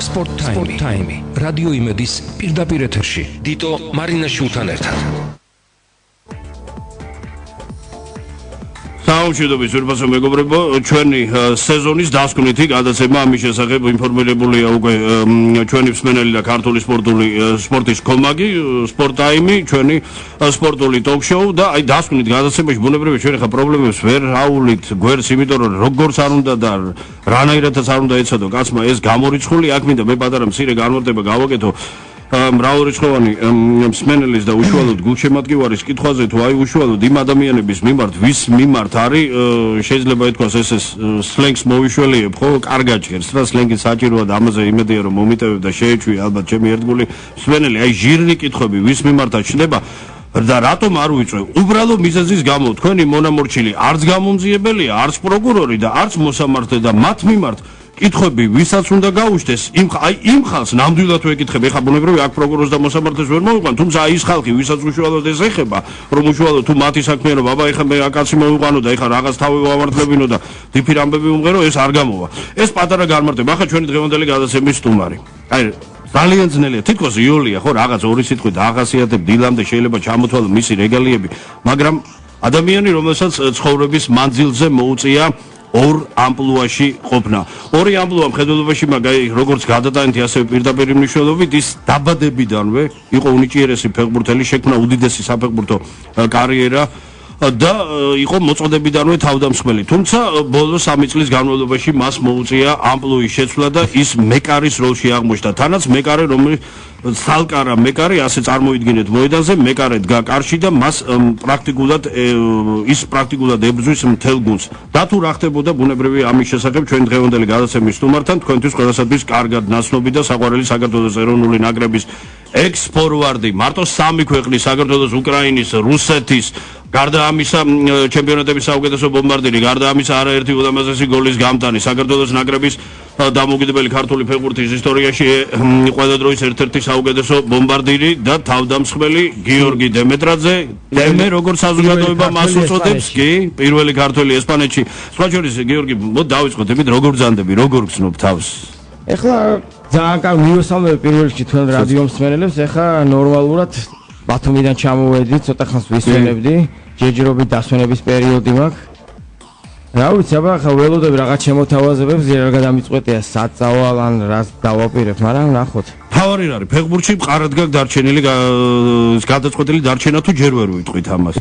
Sport Time. Radio Imedis პირდაპირ ეთერში. დიტო მარინაშვილთან ერთად. საუჩიდობის ვერბასო მეგობრებო, ჩვენი სეზონის დასკვნითი გადაცემა ამის შესახებ ინფორმირებულია უკვე ჩვენი მსმენელი და ქართული სპორტის კომაგი, Sport Time, ჩვენი სპორტული ტოქ-შოუ და აი დასკვნით გადაცემაში ბუნებრივია ჩვენ ხა პრობლემებს ვერ ავulit გვერდს, იმიტომ რომ როგორც არ უნდა და რანაირადაც არ უნდა ეცადო კაცმა ეს გამორიცხული, აქ მინდა მე პატარა მცირე განმარტება გავაკეთო მრავალრიცხოვანი მსმენელის და უშუალოდ გულშემატკივარის კითხვაზე თუ აი უშუალოდ იმ ადამიანების მიმართ ვის მიმართ არის შეიძლება ითქვას ეს სლენგს მოვიშველიებ ხო კარგად ჭერს რა სლენგი საჭიროა და ამაზე იმედია რომ მომიტევებ და შეეჩვი ალბათ ჩემი ერთგული მსმენელი აი ჟირნი კითხვები ვის მიმართაც ჩნდება და რატომ არ ვიწვევ უბრალოდ მიზეზის გამო თქვენი მონამორჩილი არც გამომძიებელია არც პროკურორი და არც მოსამართლე და მათ მიმართ კითხვები ვისაც უნდა გაუშვეს იმ ხალხს ნამდვილად ვეკითხები ეხა ბუნებრივია აქ პროკურორს და მოსამართლეს ვერ მოვიყვან თუმცა აი ის ხალხი ვისაც უშუალოდ ეს ეხება რომ უშუალოდ თუ მათი საქმიანობა აბა ეხა მე აკაცი მოვიყვანო და ეხა რაღაც თავი ვამართლებინო და დიფირ ამბები უმღერო ეს არ გამოვა ეს პატარა განმარტება ახლა ჩვენი დღევანდელი გადაცემის სტუმარი აი ძალიან ძნელია თითქოს იოლია ხო რაღაც ორი სიტყვით აღასიათებ დილამდე შეიძლება ჩამოთვალო მისი რეგალიები მაგრამ ადამიანი რომელსაც ცხოვრების მანძილზე მოუწია ორ ამპლუაში ყოფნა. ორი ამპლუა მხედველობაში მაგაი როგორც გადატანითი ასევე პირდაპირ მნიშვნელობით ის დაბადებიდანვე იყო უნიჭიერესი ფეხბურთელი, შექმნა უდიდესი საფეხბურთო კარიერა და იყო მოწოდებიდანვე თავდამსხმელი. თუმცა ბოლო 3 წლის განმავლობაში მას მოუწია ამპლუის შეცვლა და ის მეკარის როლში აღმოჩნდა. თანაც მეკარე რომელიც სალკარა მეკარე ასე წარმოიდგინეთ მოედანზე მეკარე დგა კარში და მას პრაქტიკულად ებრძვის მთელ გუნდს და თუ რა ხდებოდა ბუნებრივია ამის შესახებ ჩვენ დღევანდელი გადაცემის სტუმართან თქვენთვის ყველასათვის კარგად ნაცნობი და საყვარელი საქართველოს ეროვნული ნაკრების ექს-ფორვარდი მარტო 3 ქვეყნის საქართველოს უკრაინის რუსეთის გარდა ამისა ჩემპიონატების საუკეთესო ბომბარდირი გარდა ამისა არაერთი ულამაზესი გოლის გამტანი საქართველოს ნაკრების დამოუკიდებელი ქართული ფეხბურთის ისტორიაში ყველა დროის ერთ-ერთი საუკეთესო ბომბარდირი და თავდამსხმელი გიორგი დემეტრაძე დემე როგორც საზოგადოება მას უწოდებს კი პირველი ქართველი ესპანეთში სხვა შორის გიორგი მოდი დავიწყოთ იმით როგორ ბრძანდები როგორ გრძნობ თავს ეხლა ძალიან კარგი მივესალმები პირველ რიგში თქვენ რადიო მსმენელებს ეხლა ნორმალურად ბათუმიდან ჩამოვედი ცოტა ხანს ვისვენებდი ჯერჯერობით დასვენების პერიოდი მაქვს რა ვიცი აბა ხა ველოდები რაღაც შემოთავაზებებს ზედა გადამიწყვეტია საწავალ ან რას დავაპირებ მაგრამ ნახოთ თავარი არის ფეხბურთში მყარად გაქვს დარჩენილი გადაწყვეტილი დარჩენა თუ ჯერ ვერ ვიტყვით ამას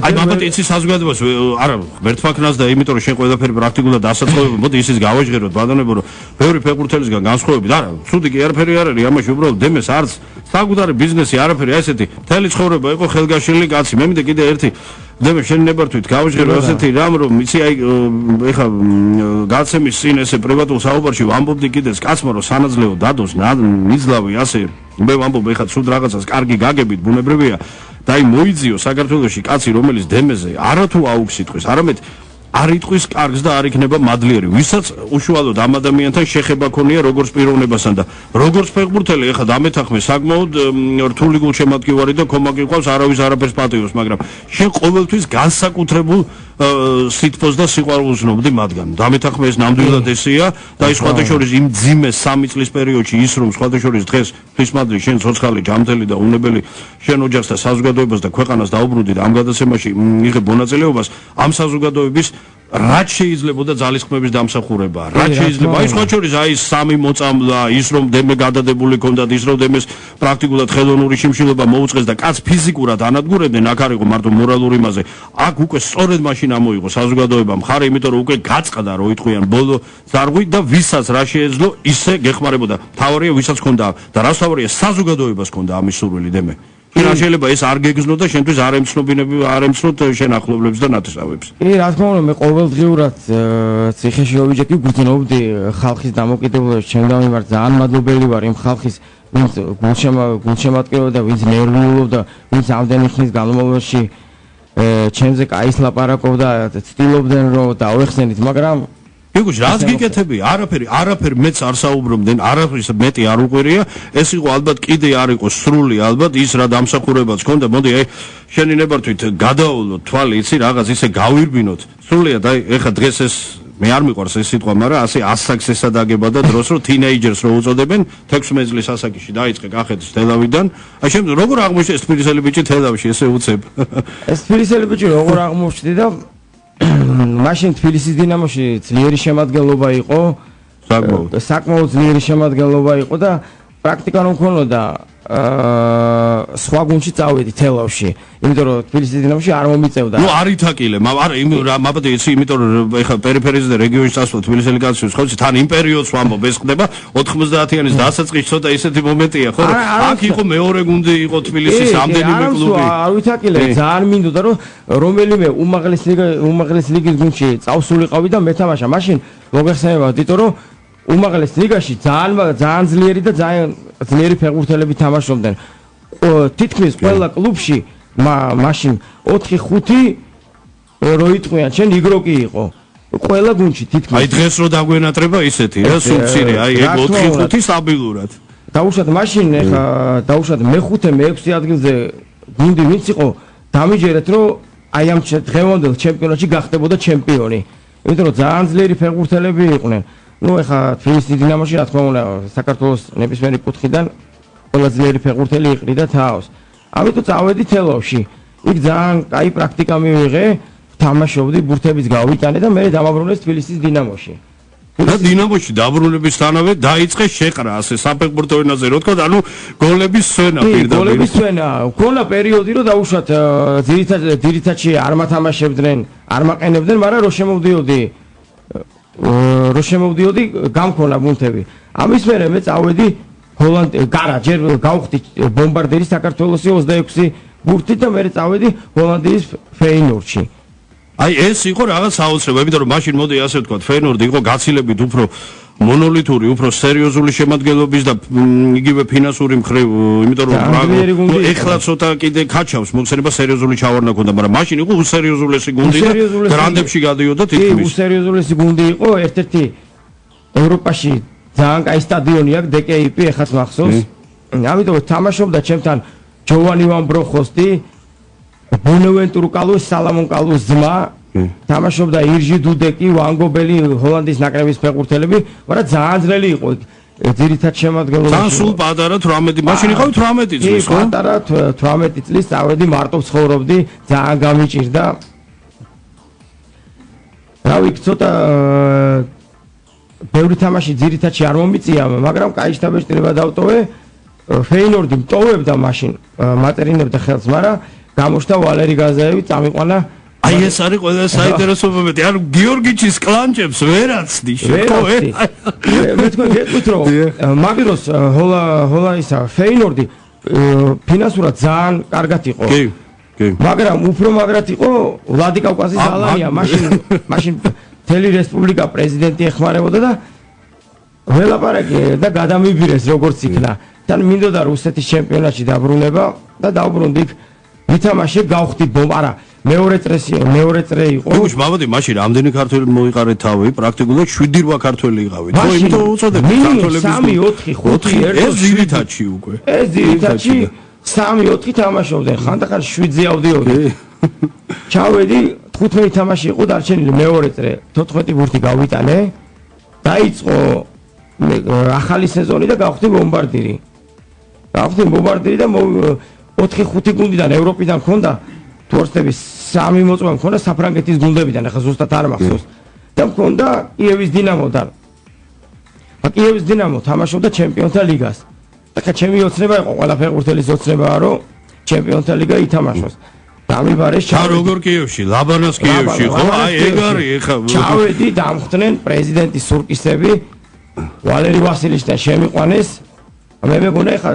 აი მამეთ იცი საზოგადოებას არა ღმერთფაქნას და იმიტომ რომ შენ ყველაფერი პრაქტიკულად ასაწყობები მოდი ისიც გავაჟღეროთ ბატონებო რომ ბევრი ფეხბურთელისგან განსხვავებით არა ცუდი კი არაფერი არ არის ამაში უბრალოდ დემეს არც საკუთარი ბიზნესი არაფერი ესეთი მთელი ცხოვრება იყო ხელგაშლილი კაცი მე მინდა კიდე ერთი დემე შენ ნებართვით გავაჟღერო ასეთი რამ რომ იცი აი ეხა გაცემის წინ ესე პრივატულ საუბარში ვამბობდი კიდეც კაცმა რომ სანაძლეო დადოს მიზლავი ასე მე ვამბობ ეხა ცუდ რაღაცას კარგი გაგებით ბუნებრივია და აი მოიძიო საქართველოში კაცი რომელიც დემეზე არათუ აუქს იტყვის არამედ არ იტყვის კარგს და არ იქნება მადლიერი ვისაც უშუალოდ ამ ადამიანთან შეხება ქონია როგორც პიროვნებასთან და როგორც ფეხბურთელი ეხლა დამეთანხმე საკმაოდ რთული გულშემატკივარი და კომაკი ყავს არავის არაფერს პატიოს მაგრამ შენ ყოველთვის განსაკუთრებულ სითბოს და სიყვარულს ნობდი მათგან დამეთანხმე ეს ნამდვილად ესეა და ის სხვათა შორის იმ ძიმე 3 წლის პერიოდში ის რომ სხვათა შორის დღეს ფისმადრი შენ ცოცხალი ჯამთელი და უნებელი შენ ოჯახს და საზოგადოებას და ქვეყანას დაუბრუნდი და ამ გადაცემაში იღებ მონაწილეობას ამ საზოგადოების რაც შეიძლებოდა ძალისხმების დამსახურება რაც შეიძლება აი სხვა შორის აი 3 მოწამლა ის რომ დემე გადადებული ქონდათ ის რომ დემეს პრაქტიკულად ხელოვნური შიმშილობა მოუწყეს და კაც ფიზიკურად ანადგურებდნენ აქ არ იყო მარტო მორალური მასე აქ უკვე სწორედ მაშინ ამოიღო საზოგადოება მხარე იმიტომ რომ უკვე გაწყდა რო იტყვიან ბოლო ზარღვი და ვისაც რა შეეძლო ისე გეხმარებოდა თავარია ვისაც ქონდა და რაც თავარია საზოგადოებას ქონდა ამის სურვილი დემე რა შეიძლება ეს არ გეგზნო და შენთვის არ ემცნოთ შენ ახლობლებს და ნათესავებს. კი, რა თქმა უნდა, მე ყოველდღიურად ციხეში ვიჯექი, გრძნობდი ხალხის დამოკიდებულებას, ჩემთან მიმართ ძალიან მადლობელი ვარ იმ ხალხის, ვინც გულშემატკივრობდა, ვინც ნერვიულობდა, ვინც ამდენი ხნის განმავლობაში ჩემზე კაის ლაპარაკობდა, ცდილობდნენ რომ დავეხსენით, მაგრამ Because რას გიკეთები? არაფერი მეც არ საუბრობდნენ, არაფრის მეტი არ უყვირია. ეს იყო ალბათ კიდე არ იყო სრული ალბათ ის რა დამსახურებაც ქონდა. მოდი აი შენი ნებართვით გადაავლოთ თვალი, იცი რაღაც ისე გავირბინოთ. სრულიად აი ეხა დღეს ეს მე არ მიყვარს ეს სიტყვა, მაგრამ ასე ასაკს ესადაგება და დროს რომ თინეიჯერს რო უწოდებენ 16 წლის ასაკში დაიწყე კახეთის თელავიდან. აი შემდგომ როგორ აღმოჩნდა ეს თბილისელი ბიჭი თელავში ესე უცებ? ეს თბილისელი ბიჭი როგორ აღმოჩნდა და მაშინ თბილისის დინამოში ძლიერი შემადგენლობა იყო, საკმაოდ ძლიერი შემადგენლობა იყო და პრაქტიკა რომ ქონოდა სხვა გუნდში წავედი თელავში, იმიტომ რომ თბილისის დინამოში არ მომიწევდა. ნუ არ ითაკილე, არა, მაბადე იცი, იმიტომ რომ ეხლა პერიფერიაზე და რეგიონში წასვლა თბილისელი კაცის ხალხი თან იმ პერიოდს ვამბობ, ეს ხდება 90-იანის დასაწყისში, ცოტა ისეთი მომენტია, ხო? აქ იყო მეორე გუნდი, იყო თბილისის ამდენიმე კლუბი. არ ვითაკილე, ძალიან მინდოდა რომ რომელიმე უმაღლეს ლიგის გუნდში წავსულიყავი და მეთამაშა. მაშინ მოგეხსენებათ, იმიტომ რომ უმაღლეს ლიგაში ძალიან ძლიერი და ძალიან ძლიერი ფეხბურთელები თამაშობდნენ. თითქმის ყველა კლუბში მაშინ 4-5 რო იტყვიან, შენ იგროკი იყო. ყველა გუნდში თითქმის. აი დღეს რო დაგვენატრება ისეთი რა, სულ მცირე, აი ეგ 4-5 სტაბილურად. დაუშვათ მაშინ ეხა დაუშვათ მე-5, მე-6 ადგილზე გუნდი ვინც იყო, დამიჯერეთ რომ აი ამ დღევანდელ ჩემპიონატში გახდებოდა ჩემპიონი. იმიტომ რომ ძალიან ძლიერი ფეხბურთელები იყვნენ. ნუ ეხა თბილისის დინამოში რა თქმა უნდა საქართველოს ნებისმიერი კუთხიდან ყველა ძლიერი ფეხბურთელი იყრიდა თავს. ამიტომ წავედი თელავში. იქ ძალიან კაი პრაქტიკა მივიღე, თამაშობდი, ბურთებიც გავიტანე და მე დამაბრუნეს თბილისის დინამოში. და დინამოში დაბრუნებისთანავე დაიწყე შეყრა ასე საფეხბურთო ენაზე რო თქვა, ანუ გოლების სვენა პირდაპირ. გოლების სვენა. ქონა პერიოდი რომ დაუშვათ ძირითადში არ მათამაშებდნენ, არ მაყენებდნენ, მაგრამ რო შემოვდიოდი გამქონა ბუნთები. ამის მერე მე წავედი გარა ჯერ გავხდი ბომბარდირი საქართველოსი 26 ბურთით და მე წავედი ჰოლანდიის ფეინორდში. აი ეს იყო რაღაც საოცრება, იმიტომ რომ მაშინ მოდი ასე ვთქვათ, ფეინორდი იყო გაცილებით უფრო მონოლითური, უფრო სერიოზული შემადგენლობის და იგივე ფინანსური მხრივ, იმიტომ რომ ეხლა ცოტა კიდე გაჩავს მოხსენება სერიოზული ჩავარდნა ქონდა, მაგრამ მაშინ იყო უსერიოზულესი გუნდი და გრანდებში გადიოდა თითქმის. უსერიოზულესი გუნდი იყო, ერთ-ერთი ევროპაში ძალიან კაი სტადიონი აქვს, DKIP ეხაც მახსოვს. ამიტომ თამაშობდა ჩემთან ჯოვანი ვან ბროხოსტი, ბონევენტურ კალუს, სალამონ კალუს ძმა. თამაშობდა ირჟი დუდეკი, ვანგობელი, ჰოლანდიის ნაკრების ფეხბურთელები, მაგრამ ძალიან ძნელი იყო. ძირითად შემადგენლობაში. ძალიან სულ პატარა 18, მაშინ იყავი 18 წლის, ხო? პატარა 18 წლის წავედი, მარტო ცხოვრობდი, ძალიან გამიჭირდა. რავი, ცოტა ბევრი თამაში ძირითადში არ მომიწია, მაგრამ კაი შთაბეჭდილება დავტოვე. ფეინორდი მტოვებდა მაშინ, მატერინებდა ხელს, მაგრამ გამოჩნდა ვალერი გაზაევი, წამიყვანა. აი ეს არის ყველა საინტერესო მომენტი. ანუ გიორგიჩის კლანჭებს ვერაცდი ხო? მე თქვით რომ მაგდროს ჰოლა ისა ფეინორდი ფინანსურად ძალიან კარგად იყო. კი, კი. მაგრამ უფრო მაგრად იყო ვლადიკავკაზის ალანია, მაშინ მთელი რესპუბლიკა პრეზიდენტი ეხმარებოდა და ველაპარაკე და გადამიბირეს როგორც იქნა. თან მინდოდა რუსეთის ჩემპიონატში დაბრუნება და დავბრუნდი იქ ვითამაშე გავხდი არა მეორე წრე იყო. გუშ მამადი მაშინ რამდენი ქართველი მოიყარეთ თავი, პრაქტიკულად 7-8 ქართველი იყავით. ხო, იმიტომ უწოდებ ქართველების 3-4-5 ეს ძირითადში უკვე. ეს ძირითადში 3-4 თამაშობდნენ, ხანდახან 7-ზე ავდიოდი. ჩავედი 15 თამაში იყო დარჩენილი მეორე წრე, 14 ბურთი გავიტანე. დაიწყო ახალი სეზონი და გავხდი ბომბარდირი. გავხდი ბომბარდირი და 4-5 გუნდიდან ევროპიდან მქონდა თორსტების 3 მოწვევა მქონდა საფრანგეთის გუნდებიდან, ახლა ზუსტად არ მახსოვს. და მქონდა კიევის დინამოდან. კიევის დინამო თამაშობდა ჩემპიონთა ლიგას. ახლა ჩემი ოცნება იყო, ყველა ფეხბურთელის ოცნებაა, რომ ჩემპიონთა ლიგა ითამაშოს. დამიბარეს ჩა როგორ კიევში, ლაბანას კიევში, ხო? აი ეგ არის ახლა. ჩავედი, დამხვდნენ პრეზიდენტი სურკისები, ვალერი ვასილიშთან შემიყვანეს. მე მეგონა ახლა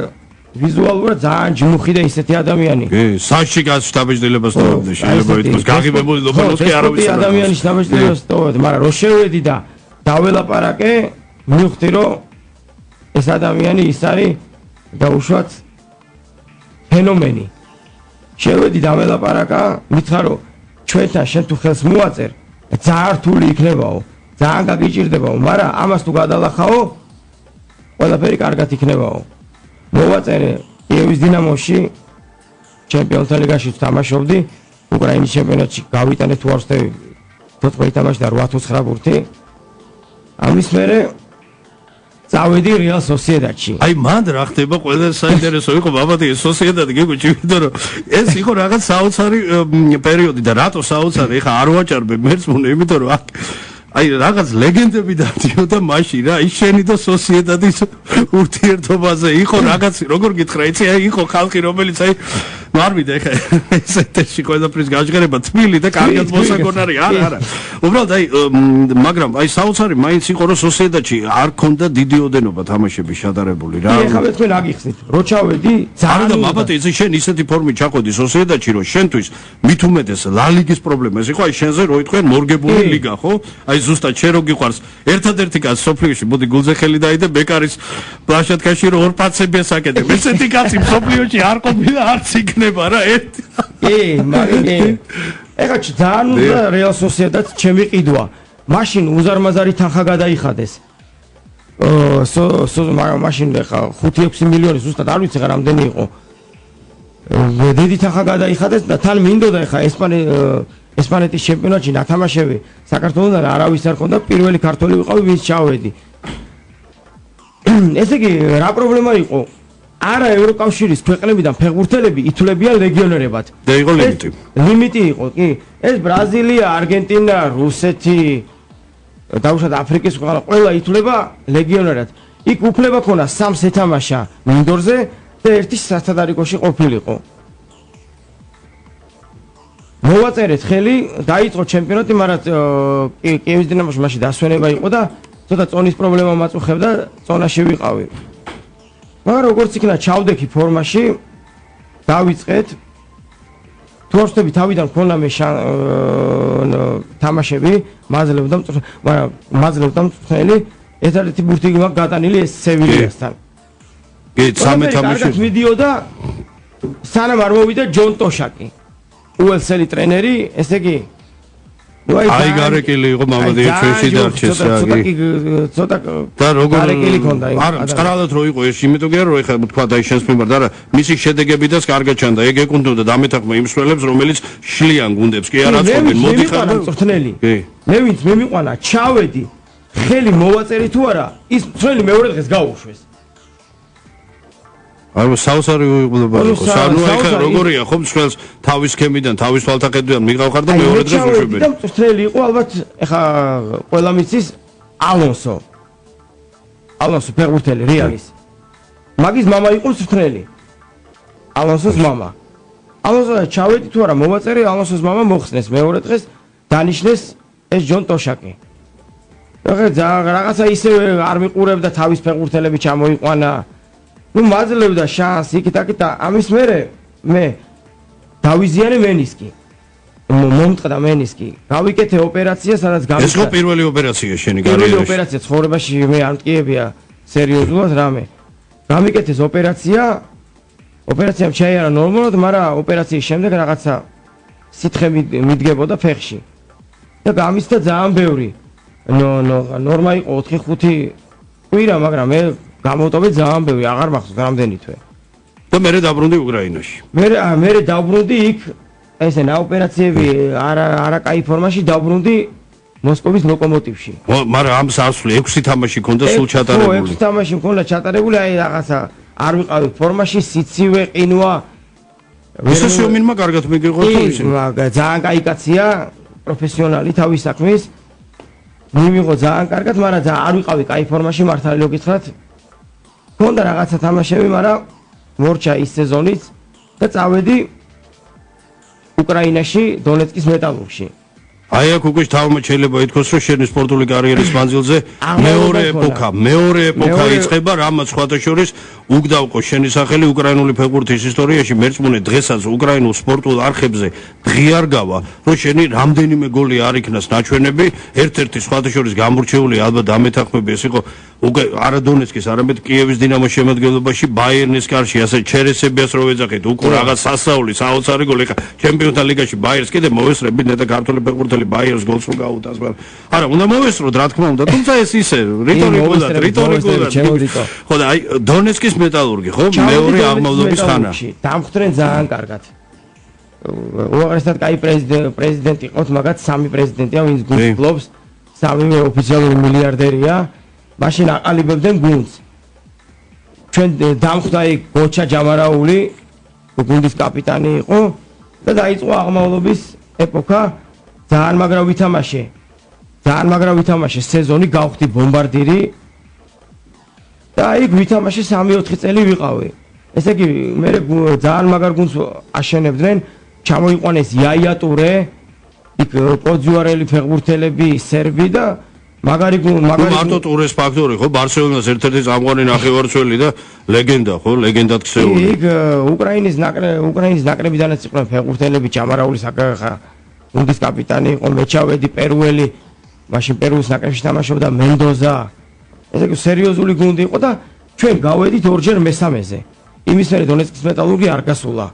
ვიზუალურად ძალიან ჯმუხი და ისეთი ადამიანი. კი, საშიკას შტაბეჭდილებას ტოვებდი, შეიძლება ითქვას, გაღიმებული ლობანოვსკი არავის არ. ადამიანი შტაბეჭდილებას ტოვებდი, მაგრამ რო შევედი და დაველაპარაკე, მივხვდი რომ ეს ადამიანი ის არის დაუშვათ ფენომენი. შევედი დაველაპარაკა, მითხრა რომ ჩვენთან შენ თუ ხელს მოაწერ, ძალიან რთული იქნებაო, ძალიან გაგიჭირდებაო, მაგრამ ამას თუ გადალახაო, ყველაფერი კარგად იქნებაო. მოვაწერე კიევის დინამოში, ჩემპიონთა ლიგაში თამაშობდი, უკრაინის ჩემპიონატში გავიტანე თუ არ ვცდები 4 ითამაშდა 8-9 ბურთი. ამის მერე წავედი რეალ სოსიედადში. აი მან რა ხდება ყველა საინტერესო იყო ბაბათი სოსიედადი გიგუჭი იმიტომ რომ ეს იყო რაღაც საოცარი პერიოდი და რატო საოცარი ეხა არ ვაჭარბე მერწმუნე იმიტომ რომ აი რაღაც ლეგენდები დადიოდა მაშინ რა ის შენი და სოსიედადის ურთიერთობაზე იყო რაღაც როგორ გითხრა იცი აი იყო ხალხი რომელიც აი მარმიდა ეხა ესეთში ყველაფრის გაჟღერება თბილი და კარგად მოსაგონარი არა უბრალოდ აი მაგრამ აი საოცარი მაინც იყო რომ სოსიედადში არ ქონდა დიდი ოდენობა თამაშების შედარებული რა ეხა მე თქვენ აგიხსნით რო ჩავედი ძალიან და მაბათი იცი შენ ისეთი ფორმით ჩაყოდი სოსიედადში რომ შენთვის მით უმეტეს ლა ლიგის პრობლემა ეს იყო აი შენზე რო იტყვიან მორგებული ლიგა ხო აი ზუსტად შენ რო გიყვარს ერთადერთი კაცი სოფლიოში მოდი გულზე ხელი დაიდე ბეკარის პლაშატკაში რო ორ პაცებია საკეთებ ესეთი კაცი სოფლიოში არ ყოფილა არც იქნება რა ერთი მაგრამ ეხა ძალიან უნდა რეალ სოსიედადს ჩემი ყიდვა მაშინ უზარმაზარი თანხა გადაიხადეს მაშინ ეხა 5-6 მილიონი ზუსტად არ ვიცი რა რამდენი იყო დიდი თანხა გადაიხადეს და თან მინდოდა ეხა ესპანეთის ჩემპიონატში ნათამაშები საქართველოსთან არავის არ ხონდა პირველი ქართველი ვიყავი ვის ჩავედი ესე იგი რა პრობლემა იყო არა ევროკავშირის ქვეყნებიდან ფეხბურთელები ითვლებიან ლეგიონერებად და იყო ლიმიტი იყო კი ეს ბრაზილია არგენტინა რუსეთი დაუშვათ აფრიკის ქვეყანა ყველა ითვლება ლეგიონერად იქ უფლება ქონა 3 ეთამაშა მინდორზე და ერთი სათადარიგოში ყოფილიყო მოვაწერეთ ხელი დაიწყო ჩემპიონატი მაგრამ კიევის დინამოში მაშინ დასვენება იყო და ცოტა წონის პრობლემა მაწუხებდა წონაში ვიყავი მაგრამ როგორც იქნა ჩავდექი ფორმაში დავიწყეთ თუ არ ვთქვი თავიდან მქონდა მე თამაშები მაძლევდა მაგრამ მაძლევდა მწვრთნელი ერთადერთი ბურთი მაქვს გატანილი ეს სევილიასთან კი 13 თამაში მიდიოდა სანამ არ მოვიდა ჯონ ტოშაკი უელსელი ტრენერი ესე იგი აი გარეკილი იყო მამადი ჩვენში დარჩეს რა ცოტა და როგორ გარეკილი ქონდა არა წყარალად რო იყო ეს იმიტომ კი არა რომ ეხლა თქვა და შენს მიმართ არა მისი შედეგებიდანს კარგად ჩანდა ეგ ეკუნთოდა დამეთახმა იმ სვლელებს რომელიც შლიან გუნდებს კი არა აწყვეტენ მოდიხარ მწვრთნელი მე ვინც მე მიყვანა ჩავედი ხელი მოვაწერი თუ არა ის მწვრთნელი მეორე დღეს გაუშვეს არა საოცარი უიღბლობა იყო. სანუ ეხა როგორია ხო მსხვილს თავის სქემიდან, თავის თვალთახედვიდან მიყავხარ და მეორე დღეს უშვებდი. და მწვრთნელი იყო ალბათ ეხა ყველა მიცის ალონსო. ალონსო ფეხბურთელი რეალის. მაგის მამა იყო მწვრთნელი. ალონსოს მამა. ალონსო ჩავედი თუ არა მოვაწერე ალონსოს მამა მოხსნეს მეორე დღეს დანიშნეს ეს ჯონ ტოშაკი. ეხა რაღაცა ისე არ მიყურებდა თავის ფეხბურთელები ჩამოიყვანა. ნუ მაძლევდა შანსი იქით და ამის მერე მე დავიზიანე მენისკი მომწყდა მენისკი გავიკეთე ოპერაცია სადაც გავიქცა ეს ხო პირველი ოპერაცია შენი კარიერაში პირველი ოპერაცია ცხოვრებაში მე არ მტკიებია სერიოზულად რამე გამიკეთეს ოპერაციამ ჩაიარა ნორმალურად მაგრამ ოპერაციის შემდეგ რაღაცა სითხე მიდგებოდა ფეხში და გამისცა ძალიან ბევრი ნორმა იყო 4-5 კვირა მაგრამ მე გამოვტოვე ძალიან ბევრი, აღარ მახსოვს რამდენი თვე. და მე დაბრუნდი უკრაინაში. მე დაბრუნდი იქ ესე ოპერაციები არა კაი ფორმაში დაბრუნდი მოსკოვის ლოკომოტივში. მაგრამ ამ სასვლი 6 თამაში ქონდა სულ ჩატარებული. 6 თამაში მქონდა ჩატარებული, აი რაღაცა არ ვიყავი ფორმაში, სიცივე, ყინვა. ისე შეომინმა კარგად მიგიღო თუ ისე? ძალიან კაი კაცია, პროფესიონალი თავის საქმის. მივიღო ძალიან კარგად, მაგრამ არ ვიყავი კაი ფორმაში მართალი რო გითხრათ. ქონდა რაღაცა თამაშები, მაგრამ მორჩა ის სეზონიც და წავედი უკრაინაში, დონეცკის მეტალურგში. აი აქ უკვე თავმა შეიძლება ითქვას, რომ შენი სპორტული კარიერის მანძილზე მეორე ეპოქა იწყება, რამაც სხვათა შორის უგდავყო შენი სახელი უკრაინული ფეხბურთის ისტორიაში, მერწმუნე დღესაც უკრაინულ სპორტულ არხებზე დღიარ გავა, რომ შენი რამდენიმე გოლი არ იქნას ნაჩვენები, ერთ-ერთი სხვათა შორის გამორჩეული ალბათ დამეთანხმები ეს იყო უკვე არა დონეცკის, არამედ კიევის დინამოს შემადგენლობაში ბაიერნის კარში, ასე ჩერესებიას რო ვეძახით, უკვე რაღაც სასაული, საოცარი გოლი ხა ჩემპიონთა ლიგაში ბაიერს კიდე მოვესწრებით და ქართული ფეხბურთელი ბაიერს გოლს რო გაუტას, მაგრამ არა, უნდა მოვესწროთ, რა თქმა უნდა, თუმცა ეს ისე რიტორიკულად. ხო და აი დონეცკის მეტალურგი, ხო? მეორე აღმავლობის ხანა. დამხვდნენ ძალიან კარგად. უაღრესად კაი პრეზიდენტი ყავს, მაგათ 3 პრეზიდენტია, ვინც გუნდს ფლობს, 3 ოფიციალური მილიარდერია, მაშინ აყალიბებდნენ გუნდს. ჩვენ დამხვდა იქ გოჩა ჯამარაული, გუნდის კაპიტანი იყო და დაიწყო აღმავლობის ეპოქა, ძალიან მაგრა ვითამაშე სეზონი, გავხდი ბომბარდირი და იქ ვითამაშე 3-4 წელი ვიყავი. ესე იგი, მე ძალიან მაგარ გუნდს აშენებდნენ, ჩამოიყვანეს იაია ტურე, იქ პოძიუარელი ფეხბურთელები, სერბი და მაგარი მარტო ტურეს ფაქტორი ხო, ბარსელონას ერთ-ერთი წამყვანი ნახევარმცველი და ლეგენდა ხო, ლეგენდად ქცეული. იქ უკრაინის ნაკრებიდანაც იყვნენ ფეხბურთელები, ჯამარაული საკახა გუნდის კაპიტანი იყო, მეჩავედი პერუელი, მაშინ პერუის ნაკრებში თამაშობდა მენდოზა. ესე იგი, სერიოზული გუნდი იყო და ჩვენ გავედით ორჯერ მესამეზე. იმის მერე დონეცკის მეტალურგი არ გასულა.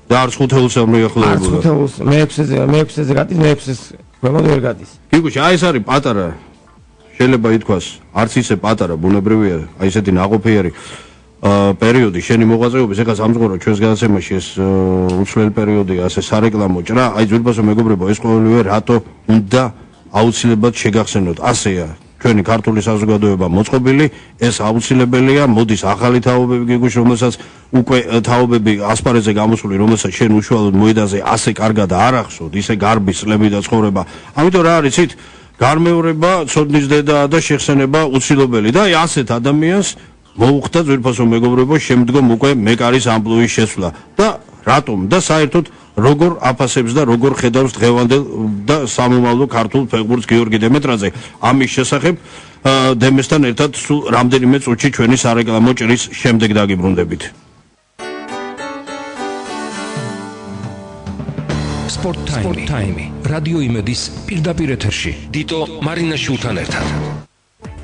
და არც ხუთეულს არ მიახლოვებოდა. არც ხუთეულს, მე-6-ზე გადის, მე-6-ს ქვემოთ ვერ გადის. გიგუშ, აი ეს არის პატარა, შეიძლება ითქვას, არც ისე პატარა, ბუნებრივია, აი ესეთი ნაყოფიერი პერიოდი შენი მოღვაწეობის, ეხლა სამწუხაროდ ჩვენს გადაცემაში ეს უცვლელი პერიოდია, ასე სარეკლამო ჭრა, აი ძვირფასო მეგობრებო, ეს ყოველივე რატო უნდა აუცილებლად შეგახსენოთ. ასეა ჩვენი ქართული საზოგადოება მოწყობილი, ეს აუცილებელია, მოდის ახალი თაობები გიგუშ, რომელსაც უკვე თაობები ასპარეზზე გამოსული, რომელსაც შენ უშუალოდ მოედანზე ასე კარგად არ ახსოვთ, ისე გარბის წლები და ცხოვრება. ამიტომ რა არის იცით, გარმეორება, ცოდნის დედაა და შეხსენება უცილობელი და აი ასეთ ადამიანს მოუხდა ძვირფასო მეგობრებო, შემდგომ უკვე მეკარის ამპლუის შესვლა და რატომ და საერთოდ როგორ აფასებს და როგორ ხედავს დღევანდელ და სამომავლო ქართულ ფეხბურთს გიორგი დემეტრაძე. ამის შესახებ დემესთან ერთად სულ რამდენიმე წუთში ჩვენი სარეკლამო ჭრის შემდეგ დაგიბრუნდებით. Sport Time. რადიო იმედის პირდაპირ ეთერში. დიტო მარინაშვილთან ერთად.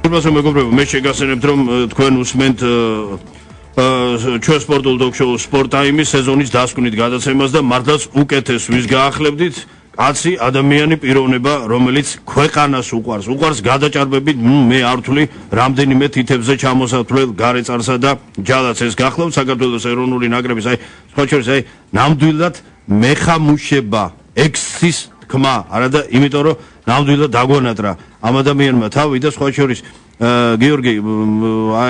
ძვირფასო მეგობრებო, მე შეგახსენებთ, რომ თქვენ უსმენთ ჩვენ სპორტულ ტოქ-შოუ Sport Time სეზონის დასკვნით გადაცემას და მართლაც უკეთეს ვის გაახლებდით, კაცი ადამიანი პიროვნება, რომელიც ქვეყანას უყვარს გადაჭარბებით, მე არ ვთვლი, რამდენიმე თითებზე ჩამოსათვლელ გარეწარსა და ჯალაც ეს გახლავთ საქართველოს ეროვნული ნაკრების, აი სხვა შორის, აი ნამდვილად მეხამუშება, ექსის თქმა, არა და იმიტომ რომ ნამდვილად დაგვანატრა ამ ადამიანმა თავი და სხვა შორის გიორგი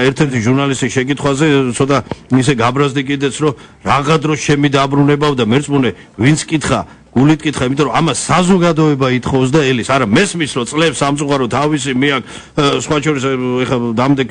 ერთ-ერთი ჟურნალისტის შეკითხვაზე ცოტა ისე გაბრაზდი კიდეც რომ რაღა დროს შემი დაბრუნებავ და მერწმუნე ვინც კითხა გულით კითხა იმიტომ რომ ამას საზოგადოება ითხოვს და ელის არა მესმის რომ წლებს სამწუხარო თავისი მეაკ სხვა შორის ეხა დამდეგ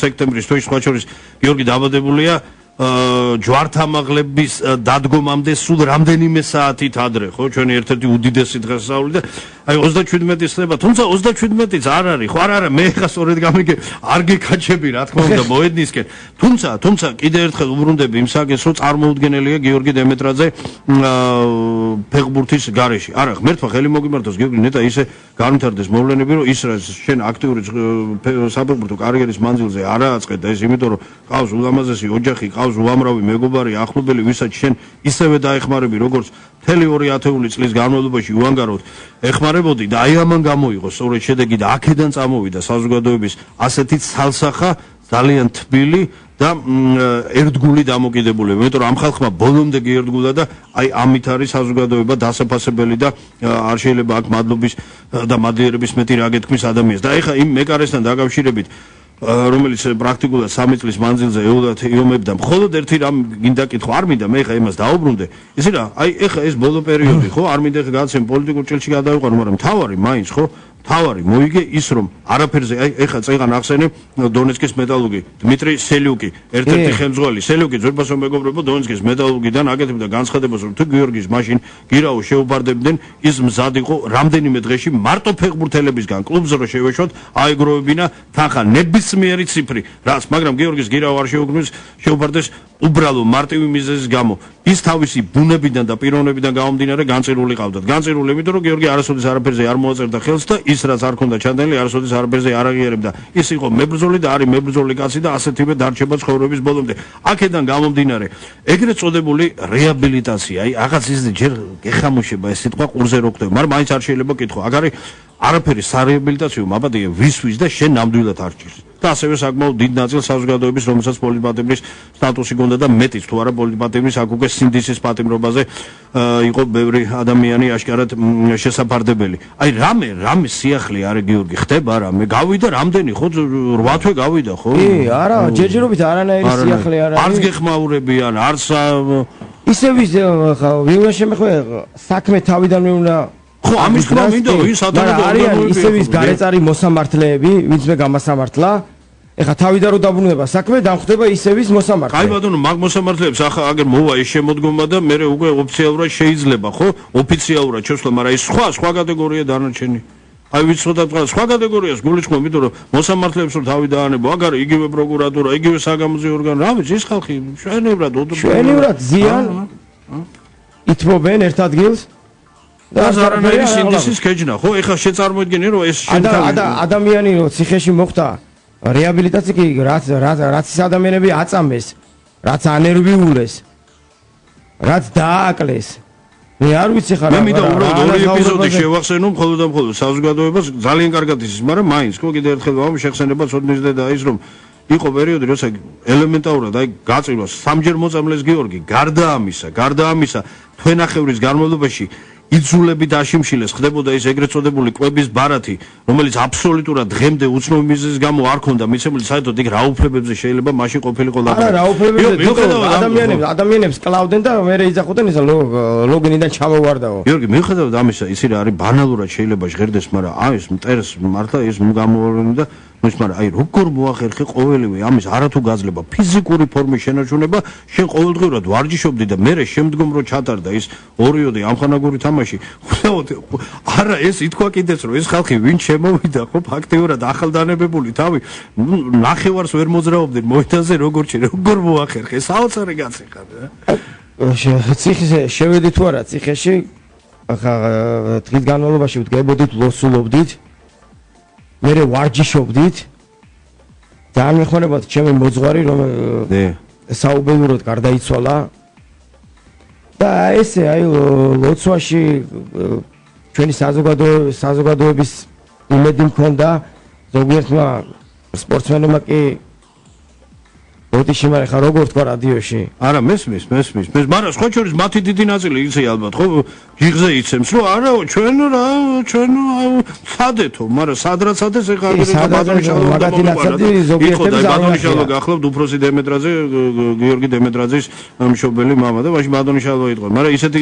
სექტემბრის თვეში სხვა შორის გიორგი დაბადებულია ჯვართამაღლების დადგომამდე სულ რამდენიმე საათით ადრე, ხო, ჩვენი ერთ-ერთი უდიდესი დღესასწაული და აი 37 ხდება, თუმცა 37-იც არ არის, ხო, არა, მე ხა სწორედ გამიგე, არ გეკაჩები, რა თქმა უნდა, მოედნისკენ. თუმცა კიდე ერთხელ უბრუნდები იმ საკითხს, რომ წარმოუდგენელია გიორგი დემეტრაძე ფეხბურთის გარეშე. არა, ღმერთმა ხელი მოგიმართოს გიორგი ნეტა ისე განვითარდეს მოვლენები, რომ ის რაც შენ აქტიური საფეხბურთო კარიერის მანძილზე არ ააწყეთ და ეს იმიტომ რომ ყავს ულამაზესი ოჯახი, ყავს უამრავი მეგობარი, ახლობელი, ვისაც შენ ისევე დაეხმარები, როგორც მთელი 2 ათეული წლის განმავლობაში უანგაროდ ეხმარებოდი და აი ამან გამოიღო სწორედ შედეგი და აქედან წამოვიდა საზოგადოების ასეთი ცალსახა, ძალიან თბილი და ერთგული დამოკიდებულება. იმიტომ რომ ამ ხალხმა ბოლომდე გიერთგულა და აი ამით არის საზოგადოება დასაფასებელი და არ შეიძლება აქ მადლობის და მადლიერების მეტი რა გეთქმის ადამიანს. და ეხა იმ მეკარესთან დაკავშირებით რომელიც პრაქტიკულად 3 წლის მანძილზე ეულად იომებდა. მხოლოდ ერთი რამ გინდა კითხო, არ მინდა მე ხა იმას დაუბრუნდე. ისი რა, აი ეხა ეს ბოლო პერიოდი ხო, არ მინდა ხა გადაცემ პოლიტიკურ ჭრილში გადავიყვანო, მაგრამ თავარი მაინც ხო, თავარი მოიგე ის რომ არაფერზე აი ეხა წეღან ახსენე დონეცკის მეტალურგი დმიტრი სელიუკი, ერთ-ერთი ხელმძღვანელი სელიუკი ძვირფასო მეგობრებო დონეცკის მეტალურგიდან აკეთებდა განცხადებას რომ თუ გიორგის მაშინ გირაო შეუბარდებდნენ ის მზად იყო რამდენიმე დღეში მარტო ფეხბურთელებისგან კლუბზე რომ შევეშვოთ აეგროვებინა თანხა ნებისმიერი ციფრი რაც მაგრამ გიორგის გირაო არ შეუბარდეს უბრალო მარტივი მიზეზის გამო ის თავისი ბუნებიდან და პიროვნებიდან გამომდინარე განწირული ყავდათ განწირული იმიტომ რომ გიორგი არასოდეს არაფერზე არ მოაწერდა ხელს და ის რაც არ ქონდა ჩანდენილი არასოდეს არაფერზე არ აღიარებდა ის იყო მებრძოლი და არის მებრძოლი კაცი და ასეთივე დარჩება ცხოვრების ბოლომდე აქედან გამომდინარე ეგრეთ წოდებული რეაბილიტაცია აი რაღაც ის ჯერ გეხამუშება ეს სიტყვა ყურზე რო ხვდება მაგრამ მაინც არ შეიძლება კითხო აქ არის არაფერი სარეაბილიტაციო მაბადია ვის და შენ ნამდვილად არ ჭირს და და ასევე საკმაოდ დიდ ნაწილს საზოგადოების, რომელსაც პოლიტპატიმრის სტატუსი ჰქონდა და მეტიც თუ არა პოლიტპატიმრის აქ უკვე სინდისის პატიმრობაზე იყო ბევრი ადამიანი აშკარად შესაფარდებელი. აი რამე სიახლე არის გიორგი, ხდება რამე? გავიდა რამდენი ხო 8 თვე გავიდა ხო? კი, არა, ჯერჯერობით არანაირი სიახლე არ არის. არც გეხმაურებიან, არც ისევ ხა ვინა შემეხმე საქმე თავიდანვე უნდა ხო ამის თქმა მინდა ის ადამიანები არიან ისევ ის გარეწარი მოსამართლეები, ვინც მე გამასამართლა. ეხა თავიდან რო დაბრუნება საქმე, დამხვდება ისევ ის მოსამართლე. აი ბატონო, მაგ მოსამართლეებს ახლა აგერ მოვა ეს შემოდგომა და მე უკვე ოფიციალურად შეიძლება ხო? ოფიციალურად ჩოსვლა, მაგრამ ის სხვა კატეგორია დანარჩენი. აი ვიცოდათ სხვა კატეგორიას გულისხმობ, იმიტომ რომ მოსამართლეებს რო თავი დაანებო, აგარ იგივე პროკურატურა, იგივე საგამოძიებო ორგანო, რა ვიცი, ის ხალხი ჩვენივრად ზიან ითმობენ ერთ ადგილს და არანაირი სინდისის ქეჯნა, ხო? ეხლა შეწარმოიდგინე რომ ეს ადამიანი რო ციხეში მოხვდა რეაბილიტაცია კი რაც ის ადამიანები აწამეს, რაც ანერვიულეს, რაც დააკლეს. მე არ ვიცი ხარ მე მინდა უბრალოდ ორი ეპიზოდი შევახსენო მხოლოდ და მხოლოდ საზოგადოებას ძალიან კარგად იცის, მაგრამ მაინც ხო კიდე ერთხელ ვამ შეხსენება ცოდნის და ის რომ იყო პერიოდი როცა ელემენტარულად აი გაწილვას სამჯერ მოწამლეს გიორგი, გარდა ამისა თვენახევრის განმავლობაში იძულებით აშიმშილეს, ხდებოდა ის ეგრეთ წოდებული კვების ბარათი, რომელიც აბსოლუტურად დღემდე უცნობი მიზეზის გამო არ ქონდა მიცემული, საერთოდ იქ რაუფლებებზე შეიძლება მაშინ ყოფილიყო ლაპარაკი. არა, რაუფლებებზე ადამიანებს კლავდნენ და მე ეძახოდნენ ისა ლოგინიდან ჩამოვარდაო. გიორგი, მიუხედავად ამისა, ისი რა არის ბანალურად შეიძლება ჟღერდეს, მაგრამ ეს მტერს მართლა ეს გამოვარდნა და მაგრამ აი როგორ მოახერხე ყოველივე ამის არათუ გაძლება ფიზიკური ფორმის შენარჩუნება შენ ყოველდღიურად ვარჯიშობდი და მე შემდგომ რო ჩატარდა ის ორიოდე ამხანაგური თამაში არა ეს ითქვა კიდეც რომ ეს ხალხი ვინ შემოვიდა ხო ფაქტიურად ახალდანებებული თავი ნახევარს ვერ მოძრაობდნენ მოედანზე როგორ მოახერხე საოცარი გაციხად ციხეში შევედი თუ არა ციხეში ახლა დღის განმავლობაში ვდგებოდით ლოსულობდით მე ვარჯიშობდით და არ მეხმარებათ ჩემი მოძღვარი რომ საუბედუროდ გარდაიცვალა და ესე აი ლოცვაში ჩვენი საზოგადოების იმედი მქონდა ზოგიერთმა სპორტსმენებმა კი ბოდიში მაგრამ ხა როგორ თქვა რადიოში არა მესმის მაგრამ სხვა შორის მათი დიდი ნაწილი იცი ალბათ ხო ჯიღზე იცემს რომ არა ჩვენ სადეთო მაგრამ სადაც ეხა ბატონიშალვა გახლავთ უფროსი დემეტრაძე გიორგი დემეტრაძის მშობელი მამა და მაშინ ბატონიშალვა იყო მაგრამ ისეთი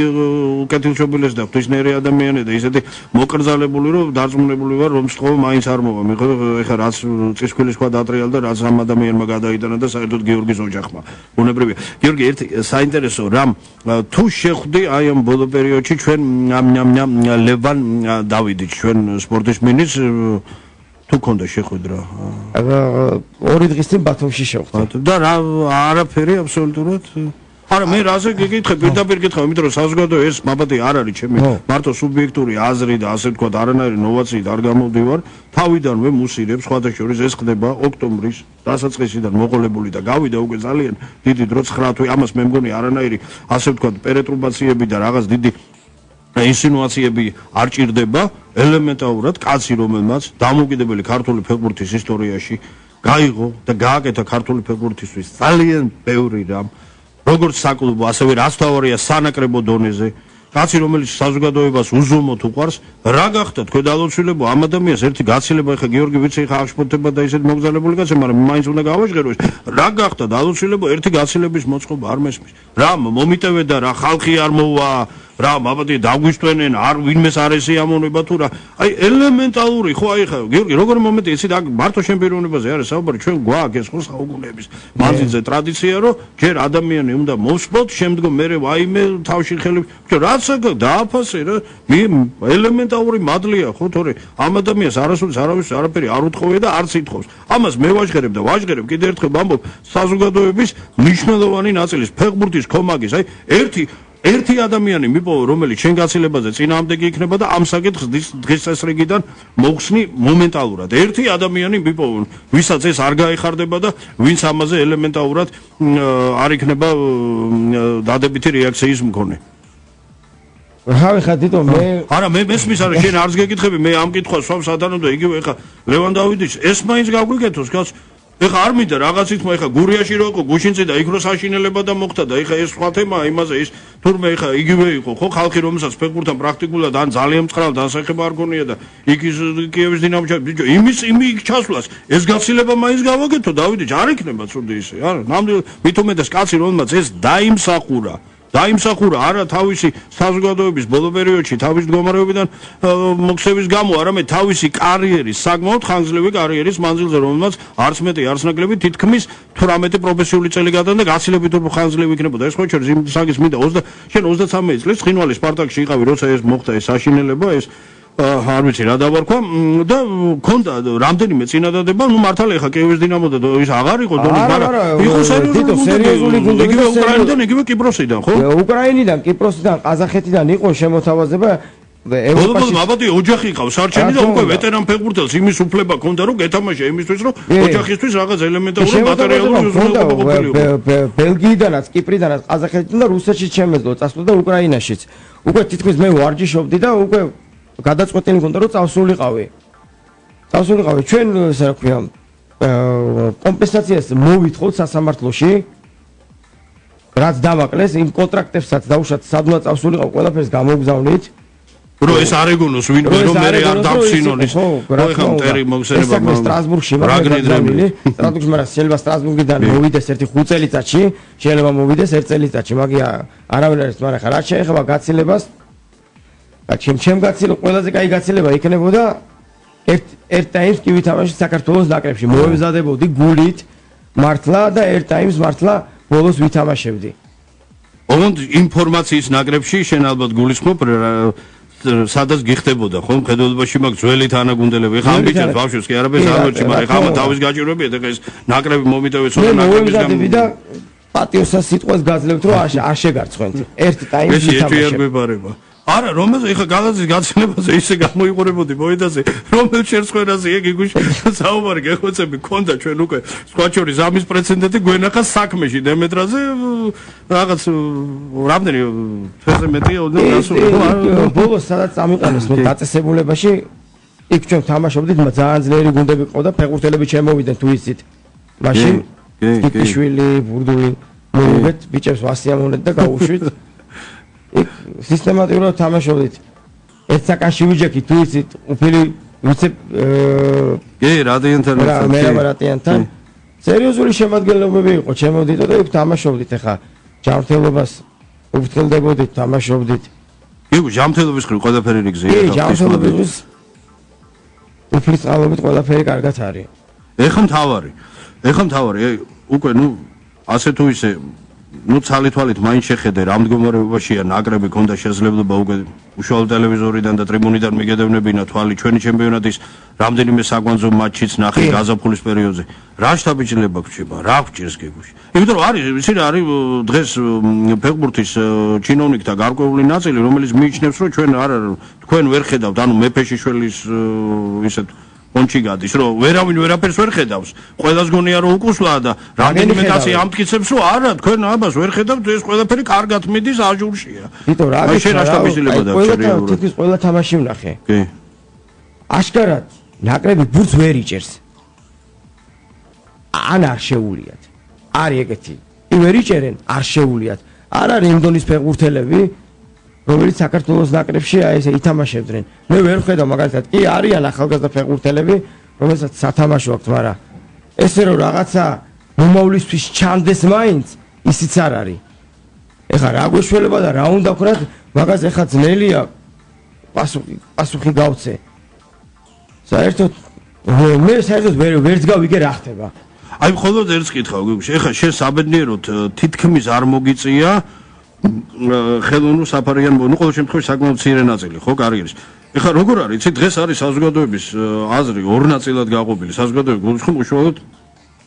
უკეთილშობილეს და ღვთისმერი ადამიანი და ისეთი მოკრძალებული რომ დარწმუნებული ვარ რომ სწოვა მაინც არ მოვა მე ეხა რაც წისქვილის სხვა დატრიალ და რაც ამ ადამიანმა გადაიტანა და საერთოდ გიორგის ოჯახმა ბუნებრივია გიორგი ერთი საინტერესო რამ თუ შეხვდი აი ამ ბოლო პერიოდში ჩვენ ლევან დავიდი ჩვენ სპორტის მინისტრს თუ ქონდა შეხვედრა ორი დღის წინ ბათუმში შევხვდი და რა არაფერი აბსოლუტურად არა მე რაზე გეკითხე პირდაპირ გეკითხე იმიტომ რომ საზოგადოება ეს მაბადი არ არის ჩემი მარტო სუბიექტური აზრი და ასე ვთქვათ არანაირი ნოვაციით არ გამოვდივარ თავიდანვე მუსირებს სხვათა შორის ეს ხდება ოქტომბრის დასაწყისიდან მოყოლებული და გავიდა უკვე ძალიან დიდი დრო 9 თვე ამას მე მგონი არანაირი ასე ვთქვათ პერეტრუბაციები და რაღაც დიდი ინსინუაციები არ ჭირდება ელემენტარულად კაცი რომელმაც დამოუკიდებელი ქართული ფეხბურთის ისტორიაში გაიღო და გააკეთა ქართული ფეხბურთისთვის ძალიან ბევრი რამ როგორც საკლუბო, ასევე რაც თავარია სანაკრებო დონეზე, კაცი რომელიც საზოგადოებას უზომოდ უყვარს, რა გახდა თქვენ დალოცვილებო ამ ადამიანს ერთი გაცილება ეხა გიორგი ვიცი ეხა აღშფოთება და ისეთ მოგზალებული კაცი, მაგრამ მაინც უნდა გავაჟღერო ეს. რა გახდა დალოცვილებო ერთი გაცილების მოწყობა არ მესმის. რა მომიტევე და რა ხალხი არ მოვა რა მაბადი დაგვისტვენენ არ ვინმეს არ ესიამონება თუ რა აი ელემენტალური ხო აი ხა გიორგი როგორ მომენტი იცით აქ მარტო ჩემპიონობაზე არის საუბარი ჩვენ გვაქვს ეს ხო საუკუნეების მანძილზე ტრადიცია რომ ჯერ ადამიანი უნდა მოსწოთ შემდგომ მერე ვაიმე თავში ხელი რაც დააფასე რა ელემენტალური მადლია ხო თორე ამ ადამიანს არასოდეს არავის არაფერი არ უთხოვია და არც ითხოვს ამას მე ვაჟღერებ და ვაჟღერებ კიდე ერთხელ ვამბობ საზოგადოების მნიშვნელოვანი ნაწილის ფეხბურთის კომაგის აი ერთი ადამიანი მიპოვა რომელიც შენ გაცილებაზე წინააღმდეგი იქნება და ამ საკითხს დღის წესრიგიდან მოხსნი მომენტალურად ერთი ადამიანი მიპოვა ვისაც ეს არ გაეხარდება და ვინც ამაზე ელემენტარულად არ იქნება დადებითი რეაქციის მქონე რავი ხა თვითონ მე არა მე მესმის არა შენ არც გეკითხები მე ამ კითხვას სვამ სათანადო იგივე ხა ლევან დავიდის ეს მაინც გაგვიკეთოს კაც ეხა არ მინდა რაღაცით ეხა გურიაში რო იყო გუშინწი და იქ რო საშინელება და მოხდა და ეხა ეს სხვა თემაა იმაზე ის თურმე ეხა იგივე იყო ხო ხალხი რომელსაც ფეხბურთთან პრაქტიკულად ან ძალიან მწყრალ დასახება არ გონია და იქ ის კიევის დინამო ბიჭო იმის იქ ჩასვლას ეს გაცილება მაინც გავაკეთო დავიდე არ იქნება ცუდი ისე არა ნამდვილ მithumedes კაცი რომელმაც ეს დაიმსახურა არა თავისი საზოგადოების ბოლო პერიოდში თავის მდგომარეობიდან მოქცევის გამო არამედ თავისი კარიერის საკმაოდ ხანგრძლივი კარიერის მანძილზე რომელმაც არც მეტი არც ნაკლები თითქმის 18 პროფესიული წელი გადადა და გაცილებით ხანგრძლივი იქნებოდა ეს ხო შენ იმ საგის მინდა 33 წლის ცხინვალის სპარტაკში იყავი როცა ეს მოხდა ეს საშინელება ეს არ ვიცი რა დავარქვა და ქონდა რამდენიმე წინადადება ნუ მართალია ხა კიევის დინამო და ის აღარ იყო დონე მაგრამ იყო სერიოზული გუნდი იგივე უკრაინიდან იგივე კიპროსიდან ხო უკრაინიდან კიპროსიდან ყაზახეთიდან იყო შემოთავაზება ევროპაში აბატი ოჯახი ყავს არჩენი და უკვე ვეტერან ფეხბურთელს იმის უფლება ქონდა რომ გეთამაშა იმისთვის რომ ოჯახისთვის რაღაც ელემენტარული მატერიალური უზრუნველყოფა ყოფილიყო ბელგიიდანაც კიპრიდანაც ყაზახეთიდან და რუსეთშიც შემეძლო წასვლა და უკრაინაშიც უკვე თითქმის მე ვარჯიშობდი და უკვე გადაწყვეტილი მქონდა რომ წავსულიყავი ჩვენ ესე რა ქვია კომპენსაციას მოვითხოვთ სასამართლოში რაც დავაკლეს იმ კონტრაქტებსაც დაუშვათ სადღაც წავსულიყავ ყველაფერს გამოგზავნით რო ეს არ ეგონოს ვინმე რომ მე არ დავსინონის ხო ეხა მტერი მოგზერება სტრასბურგში სტრასბურგში მაგრამ შეიძლება სტრასბურგიდან მოვიდეს ერთი 5 წელიწადში შეიძლება მოვიდეს 1 წელიწადში მაგია არავინ არის მაგრამ ხა რა შეეხება გაცილებას ჩემ გაცილება ყველაზე კაი გაცილება იქნებოდა ერთ ტაიმს კი ვითამაშე საქართველოს ნაკრებში მოემზადებოდი გულით მართლა და ერთ ტაიმს მართლა ბოლოს ვითამაშებდი ოღონდ ინფორმაციის ნაკრებში შენ ალბათ გულისხმობ სადაც გიხდებოდა ხო მხედველობაში მაგ ძველი თანაგუნდელები ეხა ამბიჭებს ბავშვებს კი არაფერს არ ვეჭი მაგრამ ეხა თავის გაჭირვებია ეხა ეს ნაკრები მომიტევეთ სულ ნაკრების და პატიოსას სიტყვას გაძლევთ რომ არ შეგარცხვენთ ერთ ტაიმს ვითამაშებ არა რომელ ეხა გალაზის გაცინებაზე ისე გამოიყურებოდი მოედაზე რომელ შერცხვენაზე ეგ იგუშ საუბარი გეხოცები ქონდა ჩვენ უკვე სხვა შორის ამის პრეცედენტი გვენახა საქმეში დემეტრაზე რაღაც რამდენი თვეზე მეტია ოდნავ გასული ბოლოს სადაც წამიყენეს მე დაწესებულებაში იქ ჩვენ თამაშობდით ძალიან ძლიერი გუნდები ყავდა ფეხბურთელები ჩემოვიდნენ თუ იცით მაშინ კიკიშვილი ბურდული მოვიდეთ ბიჭებს ვასიამონეთ და გავუშვით იქ სისტემატურად თამაშობდით. ერთ საკანში ვიჯექით, თუ იცით, უფილი ვიცე კი, რადიანთან ერთად. მე რადიანთან. სერიოზული შემადგენლობები იყო, ჩემოდით და იქ თამაშობდით ახლა. ჯანმრთელობას უფრთხილდებოდით, თამაშობდით. კი, ჯანმრთელობის ხრი ყველაფერი რიგზეა. კი, ჯანმრთელობის უფრთხილობით ყველაფერი კარგად არის. ეხლა მთავარი, უკვე ნუ ასე თუ ისე ну цалითვალით მაინც შეხედე რა მდგომარეობაშია ნაკრები ქონდა შესაძლებლობა უკვე უშუალო ტელევიზორიდან და ტრიბუნიდან მიგედევნებინა თვალი ჩვენი ჩემპიონატის რამდენიმე საგვანძო მატჩიც ნახე გაზაფხულის პერიოდზე რა შთაბეჭდილება გრჩება რა გჭირს გეგუში იმიტომ რომ არის ვიცი რა არის დღეს ფეხბურთის ჩინოვნიკთა გარკვეული ნაწილი რომელიც მიიჩნევს რომ ჩვენ არა თქვენ ვერ ხედავთ ანუ მეფეშიშვილის ისეთ კონჩი გადის რომ ვერავინ ვერაფერს ვერ ხედავს ყველას გონია რომ უკუსლაა და რამდენიმე კაცი ამტკიცებს რომ არა თქვენ ამას ვერ ხედავთ ეს ყველაფერი კარგად მიდის აჟურშია იმიტომ რა არის შენ აშტაბისილება დაჩერებული თითქოს ყველა თამაში ვნახე კი აშკარად ნაკრები ბურთს ვერ იჭერს ან არ შეუულიათ არის ეგეთი ვერ იჭერენ არ შეუულიათ არ არის იმ დონის ფეხბურთელები რომელიც საქართველოს ნაკრებში აი ესე ითამაშებდნენ. მე ვერ ხედავ მაგალითად კი არიან ახალგაზრდა ფეხბურთელები, რომელსაც სათამაშო აქვს, მაგრამ ესე რომ რაღაცა მომავლისთვის ჩანდეს მაინც, ისიც არ არის. ეხლა რა გვეშველება და რა უნდა ვქნათ, მაგას ეხლა ძნელია პასუხი გავცე. საერთოდ მე საერთოდ ვერც გავიგე რა ხდება. აი მხოლოდ ერთს კითხავ, ეხლა შენ საბედნიეროდ თითქმის არ მოგიწია ხელოვნურ საფარიან ნუ ყოველ შემთხვევაში საკმაოდ მცირე ნაწილი ხო კარიერის. ეხლა როგორ არის, იცი დღეს არის საზოგადოების აზრი ორ ნაწილად გაყოფილი. საზოგადოება გულისხმობს უშუალოდ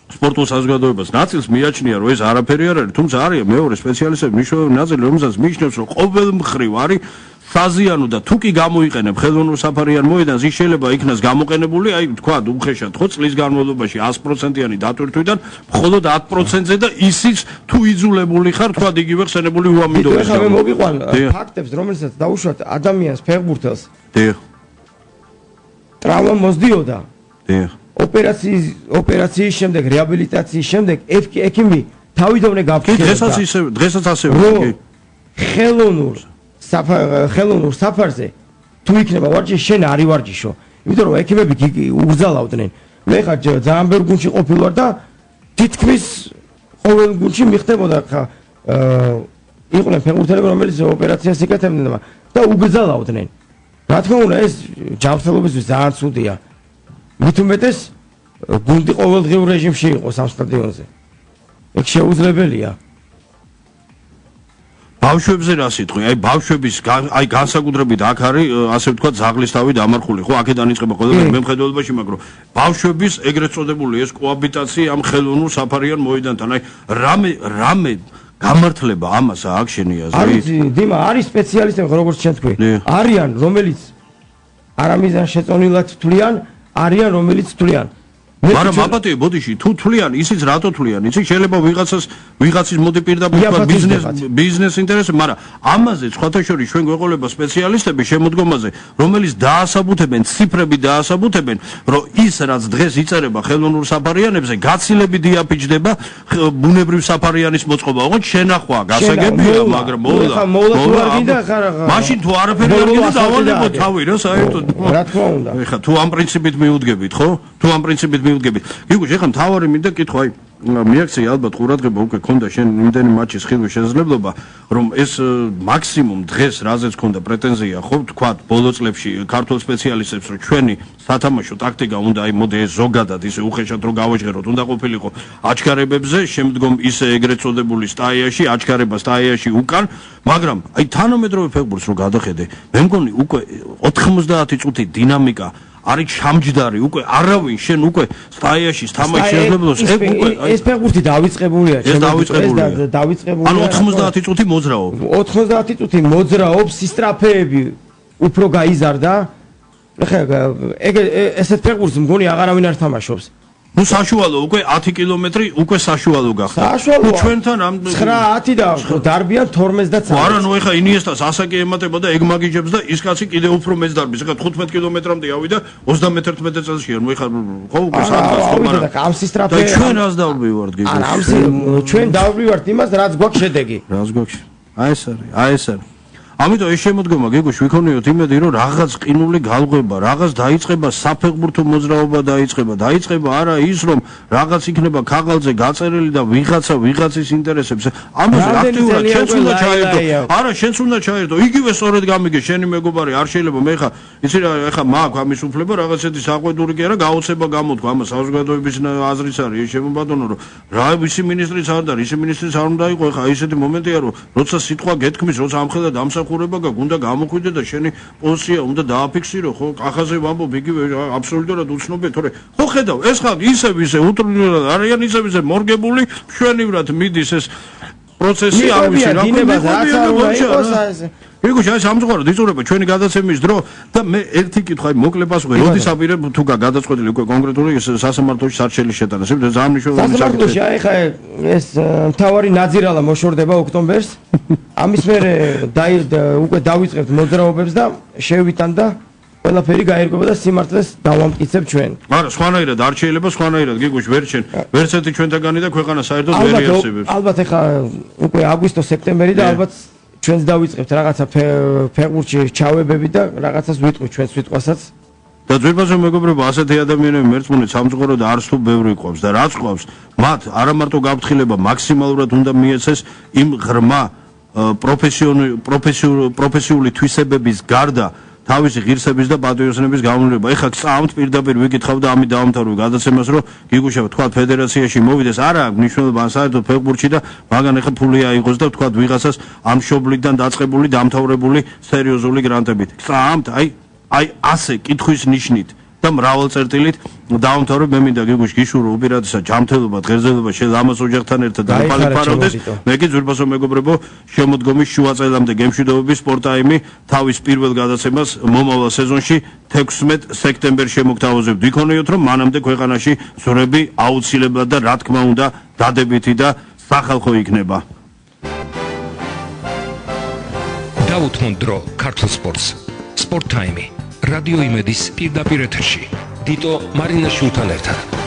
სპორტულ საზოგადოებას. ნაწილს მიაჩნია რომ ეს არაფერი არ არის, თუმცა არის მეორე სპეციალისტები მნიშვნელოვანი ნაწილი, რომელსაც მიიჩნევს რომ ყოველ მხრივ არის საზიანო და თუ კი გამოიყენებ ხელოვნურ საფარიან მოედანს, ის შეიძლება იქნას გამოყენებული, აი თქვა უხეშად ხო წლის განმავლობაში 100%-იანი დატვირთვიდან მხოლოდ 10%-ზე და ისიც თუ იძულებული ხარ თქვა იგივე ხსენებული უამინდობის. ეხლა მე მოგიყვან ფაქტებს, რომელსაც დაუშვათ ადამიანს ფეხბურთელს. დიახ. ტრავმა მოსდიოდა. დიახ. ოპერაციის შემდეგ, რეაბილიტაციის შემდეგ ექიმი თავიდანვე გაფრთხილებდა. დღესაც ასევე კი. ხელოვნურ საფარზე თუ იქნება ვარჯიში, შენ არ ივარჯიშო. იმიტომ რომ ექიმები უგზალავდნენ. მე ხა ძალიან ბევრ გუნდში ყოფილვარ და თითქმის ყოველ გუნდში მიხდებოდა ხა იყვნენ ფეხბურთელები, რომელიც ოპერაციას იკეთებდნენ და უგზალავდნენ. რა თქმა უნდა, ეს ჯანმრთელობისთვის ძალიან ცუდია. მით უმეტეს გუნდი ყოველდღიურ რეჟიმში იყოს ამ სტადიონზე. ეგ შეუძლებელია. ბავშვებზე რა სიტყვი? აი ბავშვების განსაკუთრებით აქ არის ასე ვთქვათ ზაღლისთავი დამარხული, ხო? აქედან იწყება ყველაფერი მემხედველობაში, მაგრამ ბავშვების ეგრეთ წოდებული ეს კოაბიტაცია ამ ხელოვნურ საფარიან მოედანთან, აი რამე გამართლება ამას აქვს შენი აზრი? არის დიმა, არის სპეციალისტები, როგორც შენ თქვი. არიან, რომელიც არამიზან შეწონილად თვლიან, არიან, რომელიც თვლიან. მაგრამ აბატე ბოდიში თუ თვლიან, ისიც რატო თვლიან? იცი შეიძლება ვიღაცის მოდი პირდაპირ ბიზნეს ინტერესები, მაგრამ ამაზე სხვათა შორის ჩვენ გვეყოლება სპეციალისტები შემოდგომაზე, რომელიც დაასაბუთებენ, ციფრები დაასაბუთებენ, რომ ის რაც დღეს იწერება ხელოვნურ საფარიანებზე, გაცილებით დიაფიჯდება ბუნებრივ საფარიანის მოწყობა. ოღონდ შენახვა გასაგებია, მაგრამ მაშინ თუ არაფერი არ გინდა დავალებო თავი რა საერთოდ. რა თქმა უნდა. ეხლა თუ ამ პრინციპით მიუდგებით, ხო? თუ ამ პრინციპით მიუდგებით. გიგუშ, ეხლა მთავარი მინდა კითხვა, აი მიაქცია ალბათ ყურადღება უკვე ქონდა შენ იმდენი მატჩის ხილვის შესაძლებლობა, რომ ეს მაქსიმუმ დღეს რაზეც ქონდა პრეტენზია, ხო, თქვათ ბოლო წლებში ქართულ სპეციალისტებს, რომ ჩვენი სათამაშო ტაქტიკა უნდა აი მოდი ეს ზოგადად ისე უხეშად რომ გავაჟღეროთ, უნდა ყოფილიყო აჩქარებებზე, შემდგომ ისე ეგრეთ წოდებული სტაიაში, აჩქარება სტაიაში უკან, მაგრამ აი თანამედროვე ფეხბურთს რო გადახედე, მე მგონი უკვე 90 წუთი დინამიკა არის ჩამჯდარი, უკვე არავინ შენ უკვე სტაიაში თამაშის შესაძლებლობას ეგ უკვე ეს ფეხბურთი დავიწყებულია, ეს დავიწყებულია. ანუ 90 წუთი მოძრაობ. 90 წუთი მოძრაობს, სისტრაფეები უფრო გაიზარდა. ეხლა ეგ ესეთ ფეხბურთს მგონი აღარავინ არ თამაშობს. ნუ საშუალო უკვე 10 კილომეტრი უკვე საშუალო გახდა. საშუალო ჩვენთან ამ 9-10 და დარბიან 12 და 13. არა, ნუ ეხა ინიესტას ასაკი ემატება და ეგ მაგიჯებს და ის კაცი კიდე უფრო მეც დარბის. ეხა 15 კილომეტრამდე ავიდა 31 წელსია. ნუ ეხა ხო უკვე სადღაც მაგრამ ამ სისტრაფე და ჩვენ რას დავბივართ გიგო? არა, ჩვენ დავბივართ იმას, რაც გვაქვს შედეგი. რას გვაქვს? აი ეს არის. ამიტომ ეს შემოდგომა გეგოშ ვიქონიოთ იმედი რომ რაღაც ყინული galgweba, რაღაც დაიწყება საფეხბურთო მოძრაობა დაიწყება არა ის რომ რაღაც იქნება ქაღალდზე გაწერილი და ვიღაცის ინტერესებს ამაზე აქტიურად შენც უნდა ჩაერთო. არა, შენც უნდა ჩაერთო. იგივე სწორედ გამიგე შენი მეგობარი არ შეიძლება მე ხა იცი რა ეხა მაქვს ამის უფლება რაღაცეთი საყვედური კი არა გაოცება გამოთქვა ამას საზოგადოების აზრიც არის ეს შემობადონო რომ რა ისი მინისტრიც არ და ისი მინისტრიც არ უნდა იყო ეხა ისეთი მომენტია რომ როცა სიტყვა გეთქმის როცა ამხელა დამსახურება გაგუნდა გამოხვიდე და შენი პოზიცია უნდა დააფიქსირო ხო კახაზე ვამბობ იგივე აბსოლუტურად უცნობია თორე ხო ხედავ ეს ხალხი ისე უტრირულად არიან ისე მორგებული მშვენივრად მიდის ეს პროცესი არ ვიცი რა გიგო შენ სამწუხაროდ იწურება ჩვენი გადაცემის დრო და მე ერთი კითხვა მოკლებას ვღე როდის აპირებ თუ გადაწყვეტილი უკვე კონკრეტული სასამართლოში სარჩელის შეტანა სიმდე ძალიან მნიშვნელოვანი სასამართლოში ეხა ეს მთავარი ნაძირალა მოშორდება ოქტომბერს ამის მერე უკვე დავიწყებთ მოძრაობებს და შევიტან და ყველაფერი გაერკვება და სიმართლეს დავამტკიცებ ჩვენ. არა, სხვანაირად არ შეიძლება, სხვანაირად გიგუშ ვერც ერთი ჩვენთაგანი და ქვეყანა საერთოდ ვერ იარსებებს. ალბათ ეხა უკვე აგვისტო-სექტემბერი და ალბათ ჩვენც დავიწყებთ რაღაცა ფეხბურთში ჩავებები და რაღაცას ვიტყვით ჩვენს სიტყვასაც. და ძვირფასო მეგობრებო, ასეთი ადამიანები მერწმუნე სამწუხაროდ არც თუ ბევრი ყავს და რაც ყავს, მათ არა მარტო გაფრთხილება მაქსიმალურად უნდა მიეცეს იმ ღრმა პროფესიული თვისებების გარდა თავისი ღირსების და პატრიოტიზმის გამოვნება. ეხლა წამთ პირდაპირ ვიკითხავ და ამით დავამთავრებ გადაცემას, რომ გიგუშა თქვა ფედერაციაში მოვიდეს, არა აქვს მნიშვნელობა ან საერთოდ ფეხბურთში და მაგან ეხლა ფული აიღოს და თქვა ვიღაცას ამ შობლიდან დაწყებული, დამთავრებული სერიოზული გრანტებით. წამთ აი ასე კითხვის ნიშნით და მრავალ წერტილით დავამთავრებ მე მინდა გიგუშ გიშურო უპირატესად ჯანმრთელობა, ღირსება შენ ამას ოჯახთან ერთად დაიფარავდეს. მე კი ძვირფასო მეგობრებო, შემოდგომის შუა წელამდე გემშვიდობების სპორტაიმი თავის პირველ გადაცემას მომავალ სეზონში 16 სექტემბერს შემოგთავაზებთ. ვიქონიოთ რომ მანამდე ქვეყანაში ზურები აუცილებლად და რა თქმა უნდა დადებითი და სახალხო იქნება. დაუთმოთ დრო ქართულ სპორტს. სპორტ ტაიმი. რადიო იმედის პირდაპირ ეთერში. დიტო მარინაშვილთან ერთად.